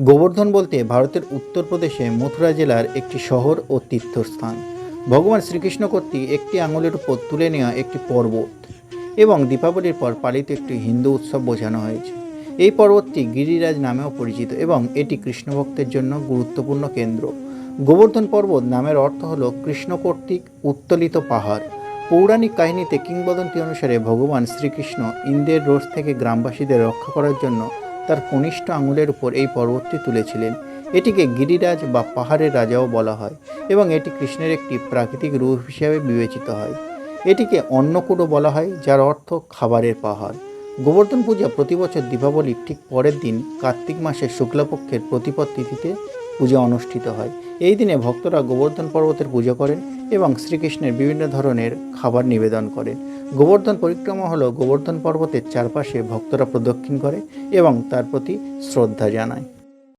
গোবর্ধন বলতে ভারতের উত্তরপ্রদেশে মথুরা জেলার একটি শহর ও তীর্থস্থান। ভগবান শ্রীকৃষ্ণ কর্তৃক একটি আঙুলের উপর তুলে নেওয়া একটি পর্বত এবং দীপাবলির পর পালিত একটি হিন্দু উৎসব বোঝানো হয়েছে। এই পর্বতটি গিরিরাজ নামেও পরিচিত এবং এটি কৃষ্ণ ভক্তের জন্য গুরুত্বপূর্ণ কেন্দ্র। গোবর্ধন পর্বত নামের অর্থ হল কৃষ্ণ কর্তৃক উত্তোলিত পাহাড়। পৌরাণিক কাহিনীতে কিংবদন্তি অনুসারে ভগবান শ্রীকৃষ্ণ ইন্দ্রের রোষ থেকে গ্রামবাসীদের রক্ষা করার জন্য তার কনিষ্ঠ আঙুলের উপর এই পর্বতটি তুলেছিলেন। এটিকে গিরিরাজ বা পাহাড়ের রাজাও বলা হয় এবং এটি কৃষ্ণের একটি প্রাকৃতিক রূপ হিসেবে বিবেচিত হয়। এটিকে অন্নকূটও বলা হয়, যার অর্থ খাবারের পাহাড়। গোবর্ধন পূজা প্রতি বছর দীপাবলির ঠিক পরের দিন কার্তিক মাসের শুক্লাপক্ষের প্রতিপদ তিথিতে পূজা অনুষ্ঠিত হয়। এই দিনে ভক্তরা গোবর্ধন পর্বতের পূজা করেন এবং শ্রীকৃষ্ণের বিভিন্ন ধরনের খাবার নিবেদন করেন। গোবর্ধন পরিক্রমা হলো গোবর্ধন পর্বতের চারপাশে ভক্তরা প্রদক্ষিণ করে এবং তার প্রতি শ্রদ্ধা জানায়।